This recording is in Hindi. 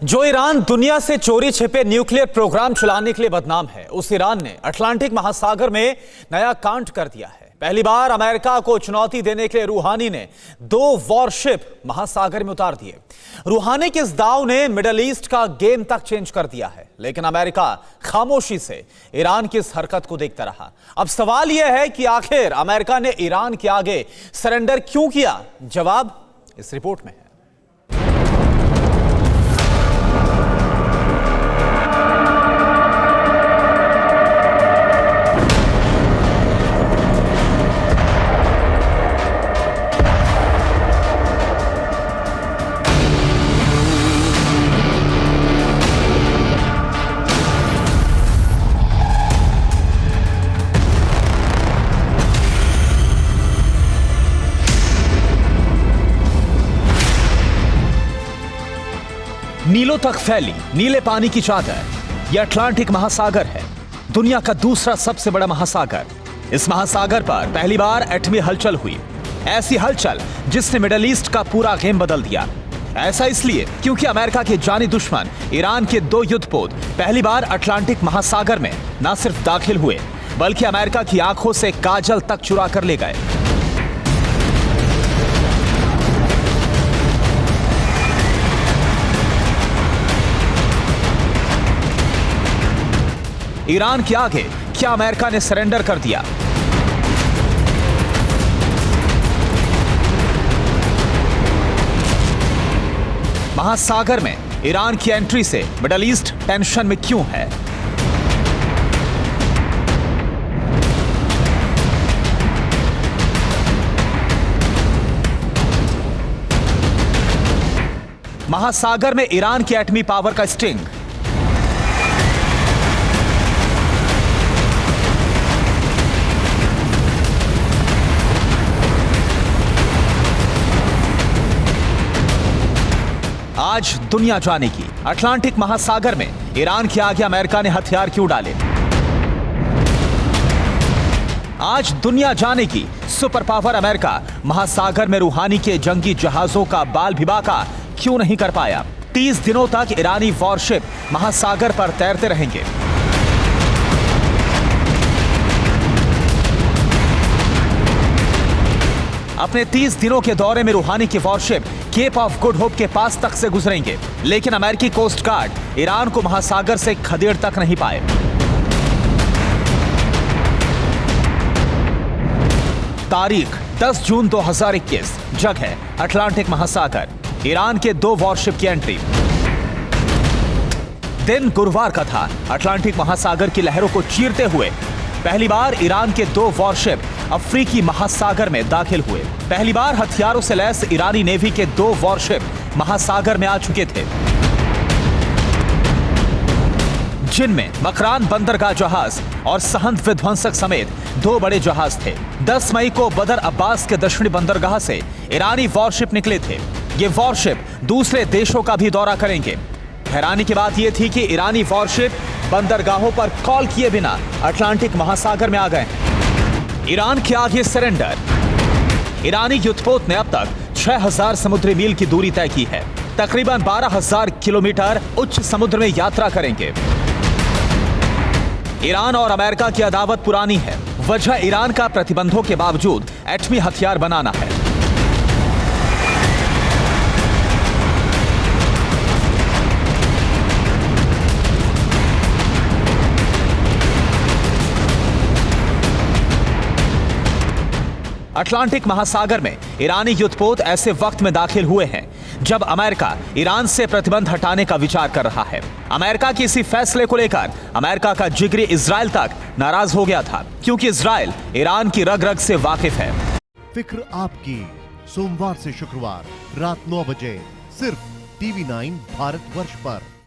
जो ईरान दुनिया से चोरी छिपे न्यूक्लियर प्रोग्राम चलाने के लिए बदनाम है, उस ईरान ने अटलांटिक महासागर में नया कांड कर दिया है। पहली बार अमेरिका को चुनौती देने के लिए रूहानी ने 2 वॉरशिप महासागर में उतार दिए। रूहानी के इस दाव ने मिडल ईस्ट का गेम तक चेंज कर दिया है, लेकिन अमेरिका खामोशी से ईरान की इस हरकत को देखता रहा। अब सवाल यह है कि आखिर अमेरिका ने ईरान के आगे सरेंडर क्यों किया? जवाब इस रिपोर्ट में है। नीलों तक फैली नीले पानी की चादर। यह अटलांटिक महासागर है, दुनिया का दूसरा सबसे बड़ा महासागर। इस महासागर पर पहली बार एटमी हलचल हुई, ऐसी हलचल जिसने मिडल ईस्ट का पूरा गेम बदल दिया। ऐसा इसलिए क्योंकि अमेरिका के जानी दुश्मन ईरान के 2 युद्धपोत पहली बार अटलांटिक महासागर में न सिर्फ दाखिल हुए, बल्कि अमेरिका की आंखों से काजल तक चुरा कर ले गए। ईरान के आगे क्या अमेरिका ने सरेंडर कर दिया? महासागर में ईरान की एंट्री से मिडल ईस्ट टेंशन में क्यों है? महासागर में ईरान की एटमी पावर का स्टिंग। आज दुनिया जानेगी अटलांटिक महासागर में ईरान के आगे अमेरिका ने हथियार क्यों डाले। आज दुनिया जानेगी सुपर पावर अमेरिका महासागर में रूहानी के जंगी जहाजों का बाल भी बाका क्यों नहीं कर पाया। 30 दिनों तक ईरानी वॉरशिप महासागर पर तैरते रहेंगे। अपने 30 दिनों के दौरे में रूहानी की warship Cape of Good Hope के पास तक से गुजरेंगे, लेकिन अमेरिकी कोस्ट गार्ड ईरान को महासागर से खदेड़ तक नहीं पाए। तारीख 10 जून 2021, जगह अटलांटिक महासागर। ईरान के 2 वॉरशिप की एंट्री। दिन गुरुवार का था। अटलांटिक महासागर की लहरों को चीरते हुए पहली बार ईरान के 2 वॉरशिप अफ्रीकी महासागर में दाखिल हुए। पहली बार हथियारों से लैस ईरानी नेवी के 2 वॉरशिप महासागर में आ चुके थे, जिनमें मकरान बंदरगाह जहाज और सहंद विध्वंसक समेत 2 बड़े जहाज थे। 10 मई को बदर अब्बास के दक्षिणी बंदरगाह से ईरानी वॉरशिप निकले थे। ये वॉरशिप दूसरे देशों का भी दौरा करेंगे। हैरानी की बात यह थी कि ईरानी वॉरशिप बंदरगाहों पर कॉल किए बिना अटलांटिक महासागर में आ गए। ईरान के आगे सरेंडर। ईरानी युद्धपोत ने अब तक 6000 समुद्री मील की दूरी तय की है। तकरीबन 12000 किलोमीटर उच्च समुद्र में यात्रा करेंगे। ईरान और अमेरिका की अदावत पुरानी है। वजह ईरान का प्रतिबंधों के बावजूद एटमी हथियार बनाना है। अटलांटिक महासागर में ईरानी युद्धपोत ऐसे वक्त में दाखिल हुए हैं जब अमेरिका ईरान से प्रतिबंध हटाने का विचार कर रहा है। अमेरिका के इसी फैसले को लेकर अमेरिका का जिगरी इजराइल तक नाराज हो गया था, क्योंकि इजराइल ईरान की रग रग से वाकिफ है। फिक्र आपकी, सोमवार से शुक्रवार रात 9 बजे सिर्फ TV9 भारतवर्ष पर।